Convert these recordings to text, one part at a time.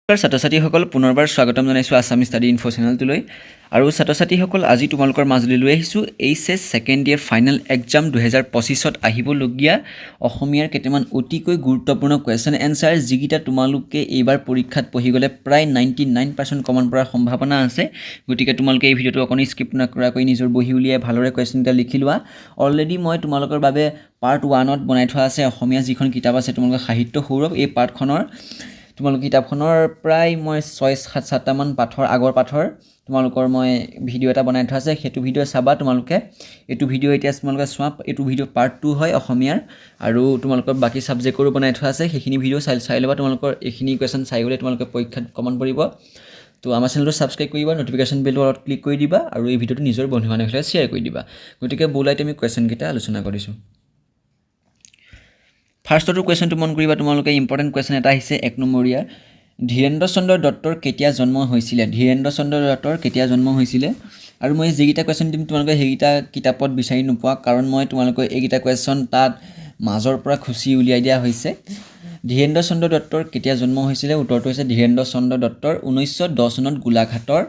ছাত্ৰ-ছাত্ৰীসকল পুনৰবাৰ স্বাগতম জনাইছোঁ আছাম ষ্টাডি ইনফো চেনেলটোলৈ আৰু ছাত্ৰ-ছাত্ৰীসকল আজি তোমালোকৰ মাজলৈ লৈ আহিছোঁ HS second year final exam 2025ত আহিবলগীয়া অসমীয়াৰ কেইটামান অতিকৈ গুৰুত্বপূৰ্ণ কুৱেশ্যন এনচাৰ যিকেইটা তোমালোকে এইবাৰ পৰীক্ষাত পঢ়ি গ'লে প্ৰায় 99% কমন পৰাৰ সম্ভাৱনা আছে। গতিকে তোমালোকে এই ভিডিঅ'টো অকণি স্কিপ নকৰাকৈ নিজৰ বহি উলিয়াই ভালদৰে কুৱেশ্যনকেইটা লিখি লোৱা। অলৰেডি মই তোমালোকৰ বাবে পাৰ্ট 1ত বনাই থোৱা আছে অসমীয়া যিখন কিতাপ আছে তোমালোকৰ সাহিত্য সৌৰভ এই পাৰ্টখনৰ তোমালোক কিতাপখনৰ প্ৰায় মই 6-7মান পাঠৰ আগৰ পাঠৰ তোমালোকৰ মই ভিডিঅ' এটা বনাই থোৱা আছে সেইটো ভিডিঅ' চাবা তোমালোকে। এইটো ভিডিঅ' এতিয়া তোমালোকে চোৱা, এইটো ভিডিঅ' পাৰ্ট 2 হয় অসমীয়াৰ আৰু তোমালোকৰ বাকী ছাবজেক্টৰো বনাই থোৱা আছে সেইখিনি ভিডিঅ' চাই ল'বা। তোমালোকৰ এইখিনি কুৱেশ্যন চাই গ'লে তোমালোকে পৰীক্ষাত কমন পৰিব। তো আমাৰ চেনেলটো ছাবস্ক্ৰাইব কৰিবা, নটিফিকেশ্যন বেলটো অলপ ক্লিক কৰি দিবা আৰু এই ভিডিঅ'টো নিজৰ বন্ধু বান্ধৱীৰ লগত শ্বেয়াৰ কৰি দিবা। গতিকে ব'লাইতে আমি কুৱেশ্যনকেইটা আলোচনা কৰিছোঁ। ফাৰ্ষ্টটো কুৱেশ্যনটো মন কৰিবা তোমালোকে, ইম্পৰ্টেণ্ট কুৱেশ্যন এটা আহিছে 1 নম্বৰীয়া। ধীৰেন্দ্ৰ চন্দ্ৰ দত্তৰ কেতিয়া জন্ম হৈছিলে? ধীৰেন্দ্ৰ চন্দ্ৰ দত্তৰ কেতিয়া জন্ম হৈছিলে? আৰু মই যিকেইটা কুৱেশ্যন দিম তোমালোকে সেইকেইটা কিতাপত বিচাৰি নোপোৱা, কাৰণ মই তোমালোকৰ এইকেইটা কুৱেশ্যন তাত মাজৰ পৰা খুচি উলিয়াই দিয়া হৈছে। ধীৰেন্দ্ৰ চন্দ্ৰ দত্তৰ কেতিয়া জন্ম হৈছিলে? উত্তৰটো হৈছে ধীৰেন্দ্ৰ চন্দ্ৰ দত্তৰ 1910 চনত গোলাঘাটৰ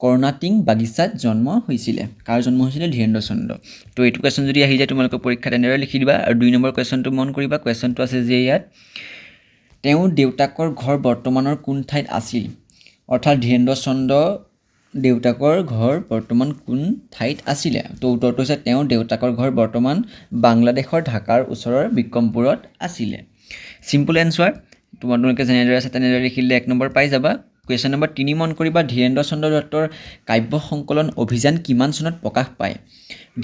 কৰ্ণাটিং বাগিচাত জন্ম হৈছিলে। কাৰ জন্ম হৈছিলে? ধীৰেন্দ্ৰ চন্দ্ৰ। তো এইটো কুৱেশ্যন যদি আহি যায় তোমালোকে পৰীক্ষাত এনেদৰে লিখি দিবা। আৰু 2 নম্বৰ কুৱেশ্যনটো মন কৰিবা। কুৱেশ্যনটো আছে যে ইয়াত তেওঁৰ দেউতাকৰ ঘৰ বৰ্তমানৰ কোন ঠাইত আছিল? অৰ্থাৎ ধীৰেন্দ্ৰ চন্দ্ৰ দেউতাকৰ ঘৰ বৰ্তমান কোন ঠাইত আছিলে? তো উত্তৰটো হৈছে তেওঁৰ দেউতাকৰ ঘৰ বৰ্তমান বাংলাদেশৰ ঢাকাৰ ওচৰৰ বিক্ৰমপুৰত আছিলে। চিম্পল এনচাৰ, তোমালোকে যেনেদৰে আছে তেনেদৰে লিখিলে 1 নম্বৰ পাই যাবা। কুৱেশ্যন নম্বৰ 3 মন কৰিবা। ধীৰেন্দ্ৰ চন্দ্ৰ দত্তৰ কাব্য সংকলন অভিযান কিমান চনত প্ৰকাশ পায়?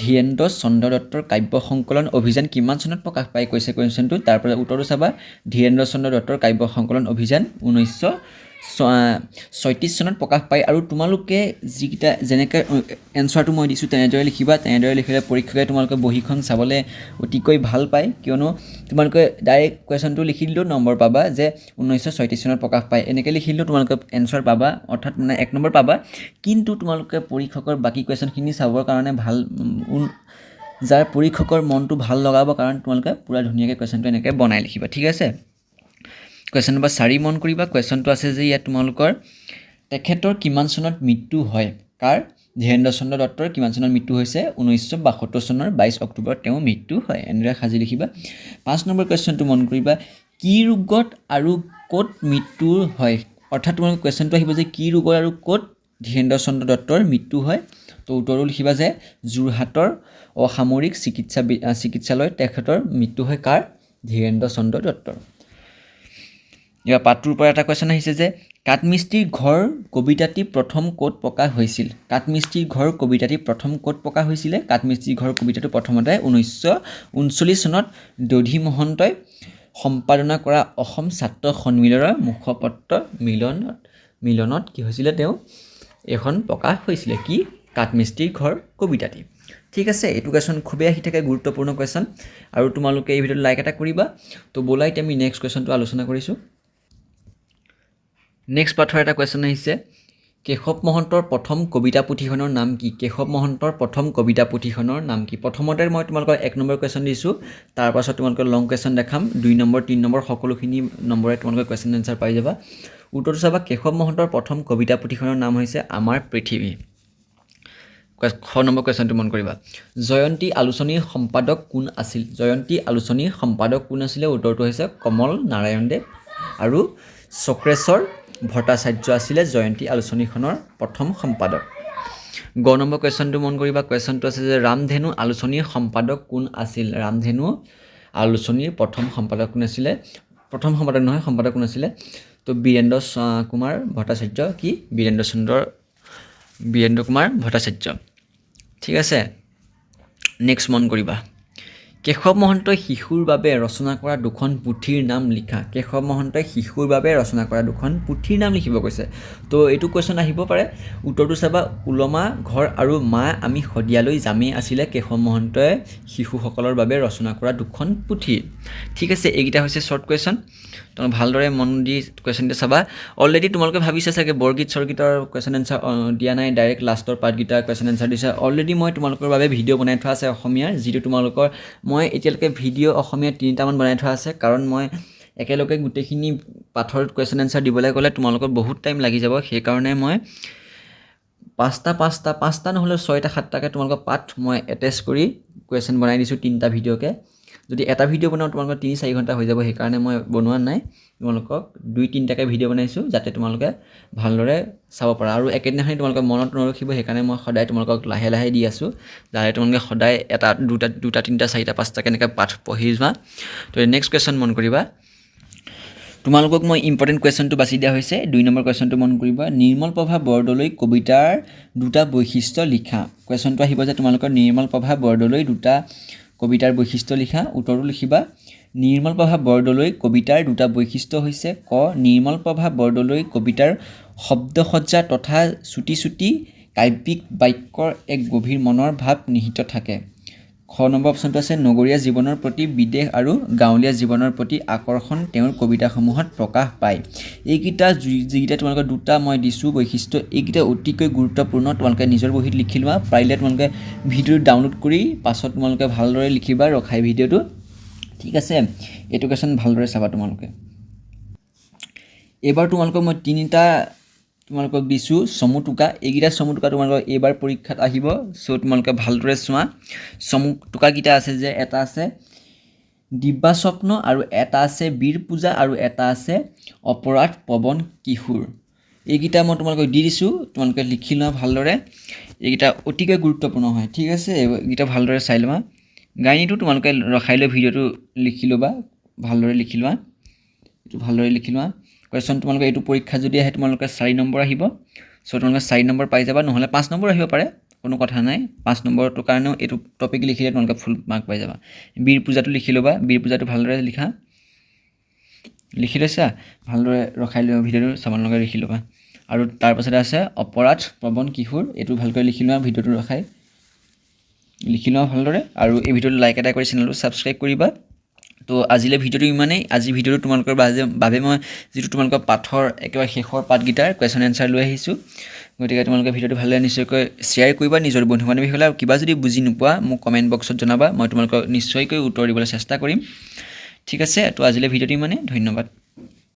ধীৰেন্দ্ৰ চন্দ্ৰ দত্তৰ কাব্য সংকলন অভিযান কিমান চনত প্ৰকাশ পায় কৈছে কুৱেশ্যনটো। তাৰপৰা উত্তৰটো চাবা, ধীৰেন্দ্ৰ চন্দ্ৰ দত্তৰ কাব্য সংকলন অভিযান 1936 চনত প্ৰকাশ পায়। আৰু তোমালোকে যিকেইটা যেনেকৈ এনচাৰটো মই দিছোঁ তেনেদৰে লিখিবা। তেনেদৰে লিখিলে পৰীক্ষকে তোমালোকে বহীখন চাবলৈ অতিকৈ ভাল পায়, কিয়নো তোমালোকে ডাইৰেক্ট কুৱেশ্যনটো লিখি দিলেও নম্বৰ পাবা যে 1936 চনত প্ৰকাশ পায়, এনেকৈ লিখিলেও তোমালোকে এনচাৰ পাবা, অৰ্থাৎ 1 নম্বৰ পাবা। কিন্তু তোমালোকে পৰীক্ষকৰ বাকী কুৱেশ্যনখিনি চাবৰ কাৰণে ভাল যাৰ পৰীক্ষকৰ মনটো ভাল লগাব কাৰণ তোমালোকে পূৰা ধুনীয়াকৈ কুৱেশ্যনটো এনেকৈ বনাই লিখিবা, ঠিক আছে। কুৱেশ্যন নম্বৰ 4 মন কৰিবা। কুৱেশ্যনটো আছে যে ইয়াত তোমালোকৰ তেখেতৰ কিমান চনত মৃত্যু হয়? কাৰ? ধীৰেন্দ্ৰ চন্দ্ৰ দত্তৰ কিমান চনত মৃত্যু হৈছে? 1972 চনৰ 22 অক্টোবৰত তেওঁৰ মৃত্যু হয়। এনেদৰে সাজি লিখিবা। 5 নম্বৰ কুৱেশ্যনটো মন কৰিবা। কি ৰোগত আৰু ক'ত মৃত্যু হয়? অৰ্থাৎ তোমালোকৰ কুৱেশ্যনটো আহিব যে কি ৰোগত আৰু ক'ত ধীৰেন্দ্ৰ চন্দ্ৰ দত্তৰ মৃত্যু হয়? তো উত্তৰটো লিখিবা যে যোৰহাটৰ অসামৰিক চিকিৎসালয়ত তেখেতৰ মৃত্যু হয়। কাৰ? ধীৰেন্দ্ৰ চন্দ্ৰ দত্তৰ। ইয়াৰ পাঠটোৰ পৰা এটা কুৱেশ্যন আহিছে যে কাঠমিস্ত্ৰীৰ ঘৰ কবিতাটি প্ৰথম ক'ত প্ৰকাশ হৈছিল? কাঠমিস্ত্ৰীৰ ঘৰ কবিতাটি প্ৰথম ক'ত প্ৰকাশ হৈছিলে? কাঠমিস্ত্ৰীৰ ঘৰ কবিতাটো প্ৰথমতে 1939 চনত দধি মহন্তই সম্পাদনা কৰা অসম ছাত্ৰ সন্মিলনৰ মুখপত্ৰ মিলনত কি হৈছিলে? তেওঁ এখন প্ৰকাশ হৈছিলে। কি? কাঠমিস্ত্ৰীৰ ঘৰ কবিতাটি। ঠিক আছে, এইটো কুৱেশ্যন খুবেই আহি থাকে, গুৰুত্বপূৰ্ণ কুৱেশ্যন আৰু তোমালোকে এই ভিডিঅ'টো লাইক এটা কৰিবা। তো ব'লাইতে আমি নেক্সট কুৱেশ্যনটো আলোচনা কৰিছোঁ। নেক্সট পাঠৰ এটা কুৱেশ্যন আহিছে, কেশৱ মহন্তৰ প্ৰথম কবিতা পুথিখনৰ নাম কি? কেশৱ মহন্তৰ প্ৰথম কবিতা পুথিখনৰ নাম কি? প্ৰথমতে মই তোমালোকৰ 1 নম্বৰ কুৱেশ্যন দিছোঁ, তাৰপাছত তোমালোকৰ লং কুৱেশ্যন দেখাম। 2 নম্বৰ 3 নম্বৰ সকলোখিনি নম্বৰে তোমালোকে কুৱেশ্যন এনচাৰ পাই যাবা। উত্তৰটো চাবা, কেশৱ মহন্তৰ প্ৰথম কবিতা পুথিখনৰ নাম হৈছে আমাৰ পৃথিৱী। 6 নম্বৰ কুৱেশ্যনটো মন কৰিবা। জয়ন্তী আলোচনীৰ সম্পাদক কোন আছিল? জয়ন্তী আলোচনীৰ সম্পাদক কোন আছিলে? উত্তৰটো হৈছে কমল নাৰায়ণ দেৱ আৰু চক্ৰেশ্বৰ ভট্টাচাৰ্য আছিলে জয়ন্তী আলোচনীখনৰ প্ৰথম সম্পাদক। 9 নম্বৰ কুৱেশ্যনটো মন কৰিবা। কুৱেশ্যনটো আছে যে ৰামধেনু আলোচনীৰ সম্পাদক কোন আছিল? ৰামধেনু আলোচনীৰ প্ৰথম সম্পাদক কোন আছিলে? প্ৰথম সম্পাদক নহয়, সম্পাদক কোন আছিলে? তো বীৰেন্দ্ৰ কুমাৰ ভট্টাচাৰ্য। কি? বীৰেন্দ্ৰ কুমাৰ ভট্টাচাৰ্য। ঠিক আছে, নেক্সট মন কৰিবা। কেশৱ মহন্তই শিশুৰ বাবে ৰচনা কৰা 2খন পুথিৰ নাম লিখা। কেশৱ মহন্তই শিশুৰ বাবে ৰচনা কৰা 2খন পুথিৰ নাম লিখিব কৈছে। তো এইটো কুৱেশ্যন আহিব পাৰে। উত্তৰটো চাবা, ওলমা ঘৰ আৰু মা আমি শদিয়ালৈ যামেই আছিলে কেশৱ মহন্তই শিশুসকলৰ বাবে ৰচনা কৰা 2খন পুথি। ঠিক আছে, এইকেইটা হৈছে শ্বৰ্ট কুৱেশ্যন। তোমালোকে ভালদৰে মন দি কুৱেশ্যনটো চাবা। অলৰেডি তোমালোকে ভাবিছা চাগে বৰগীত স্বৰগীতৰ কুৱেশ্যন এনচাৰ দিয়া নাই, ডাইৰেক্ট লাষ্টৰ পাৰ্টকেইটা কুৱেশ্যন এনচাৰ দিছে। অলৰেডি মই তোমালোকৰ বাবে ভিডিঅ' বনাই থোৱা আছে অসমীয়াৰ, যিটো তোমালোকৰ মই এতিয়ালৈকে ভিডিঅ' অসমীয়া 3টামান বনাই থোৱা আছে, কাৰণ মই একেলগে গোটেইখিনি পাঠৰ কুৱেশ্যন এনচাৰ দিবলৈ গ'লে তোমালোকৰ বহুত টাইম লাগি যাব সেইকাৰণে মই পাঁচটা নহ'লে 6টা 7টাকৈ তোমালোকৰ পাঠ মই এটেচ কৰি কুৱেশ্যন বনাই দিছোঁ 3টা ভিডিঅ'কে যদি এটা ভিডিঅ' বনাওঁ তোমালোকৰ 3-4 ঘণ্টা হৈ যাব সেইকাৰণে মই বনোৱা নাই তোমালোকক 2-3টাকৈ ভিডিঅ' বনাইছোঁ যাতে তোমালোকে ভালদৰে চাব পাৰা আৰু একেদিনাখনি তোমালোকৰ মনত নৰখিব সেইকাৰণে মই সদায় তোমালোকক লাহে লাহে দি আছোঁ যাতে তোমালোকে সদায় এটা দুটা 3টা 4টা 5টাকৈ এনেকৈ পাঠ পঢ়ি যোৱা তো নেক্সট কুৱেশ্যন মন কৰিবা তোমালোকক মই ইম্পৰ্টেণ্ট কুৱেশ্যনটো বাছি দিয়া হৈছে 2 নম্বৰ কুৱেশ্যনটো মন কৰিবা নিৰ্মল প্ৰভা বৰদলৈ কবিতাৰ দুটা বৈশিষ্ট্য লিখা কুৱেশ্যনটো আহিব যে তোমালোকৰ নিৰ্মল প্ৰভা বৰদলৈ দুটা কবিতাৰ বৈশিষ্ট্য লিখা উত্তৰটো লিখিবা নিৰ্মল প্ৰভা বৰদলৈ কবিতাৰ দুটা বৈশিষ্ট্য হৈছে ক নিৰ্মল প্ৰভা বৰদলৈ কবিতাৰ শব্দসজ্জা তথা চুটি কাব্যিক বাক্যৰ এক গভীৰ মনৰ ভাৱ নিহিত থাকে খ নম্বৰ অপশ্যনটো আছে নগৰীয়া জীৱনৰ প্ৰতি বিদেশ আৰু গাঁৱলীয়া জীৱনৰ প্ৰতি আকৰ্ষণ তেওঁৰ কবিতাসমূহত প্ৰকাশ পায় এইকেইটা যিকেইটা তোমালোকৰ দুটা মই দিছোঁ বৈশিষ্ট্য এইকেইটা অতিকৈ গুৰুত্বপূৰ্ণ তোমালোকে নিজৰ বহীত লিখি লোৱা পাৰিলে তোমালোকে ভিডিঅ' ডাউনলোড কৰি পাছত তোমালোকে ভালদৰে লিখিবা ৰখাই ভিডিঅ'টো ঠিক আছে এইটো কুৱেশ্যন ভালদৰে চাবা তোমালোকে এইবাৰ তোমালোকক মই 3টা তোমালোকক দিছোঁ চমুটোকা এইকেইটা চমুটোকা তোমালোকৰ এইবাৰ পৰীক্ষাত আহিব চ' তোমালোকে ভালদৰে চোৱা চমুটোকাকেইটা আছে যে এটা আছে দিব্যা স্বপ্ন আৰু এটা আছে বীৰ পূজা আৰু এটা আছে অপৰাধ পৱন কিশোৰ এইকেইটা মই তোমালোকক দি দিছোঁ তোমালোকে লিখি লোৱা ভালদৰে এইকেইটা অতিকৈ গুৰুত্বপূৰ্ণ হয় ঠিক আছে এইকেইটা ভালদৰে চাই লোৱা গাইনীটো তোমালোকে ৰখাই লৈ ভিডিঅ'টো লিখি ল'বা ভালদৰে লিখি লোৱা এইটো ভালদৰে লিখি লোৱা কুৱেশ্যন তোমালোকে এইটো পৰীক্ষা যদি আহে তোমালোকে 4 নম্বৰ আহিব চ' তোমালোকে 4 নম্বৰ পাই যাবা নহ'লে 5 নম্বৰ আহিব পাৰে কোনো কথা নাই 5 নম্বৰটোৰ কাৰণেও এইটো টপিক লিখিলে তোমালোকে ফুল মাৰ্ক পাই যাবা বীৰ পূজাটো লিখি ল'বা বীৰ পূজাটো ভালদৰে লিখা লিখি লৈছা ভালদৰে ৰখাই লৈ ভিডিঅ'টো চামানলগে লিখি ল'বা আৰু তাৰপাছতে আছে অপৰাধ পৱন কিশোৰ এইটো ভালকৈ লিখি লোৱা ভিডিঅ'টো ৰখাই লিখি লোৱা ভালদৰে আৰু এই ভিডিঅ'টো লাইক এটা কৰি চেনেলটো ছাবস্ক্ৰাইব কৰিবা তো আজিলে ভিডিঅ'টো ইমানেই আজি ভিডিঅ'টো তোমালোকৰ বাবে মই যিটো তোমালোকৰ পাঠৰ একেবাৰে শেষৰ পাঠকেইটাৰ কুৱেশ্যন এনচাৰ লৈ আহিছোঁ গতিকে তোমালোকে ভিডিঅ'টো ভালদৰে নিশ্চয়কৈ শ্বেয়াৰ কৰিবা নিজৰ বন্ধু বান্ধৱীসকলে আৰু কিবা যদি বুজি নোপোৱা মোক কমেণ্ট বক্সত জনাবা মই তোমালোকক নিশ্চয়কৈ উত্তৰ দিবলৈ চেষ্টা কৰিম ঠিক আছে তো আজিলে ভিডিঅ'টো ইমানেই ধন্যবাদ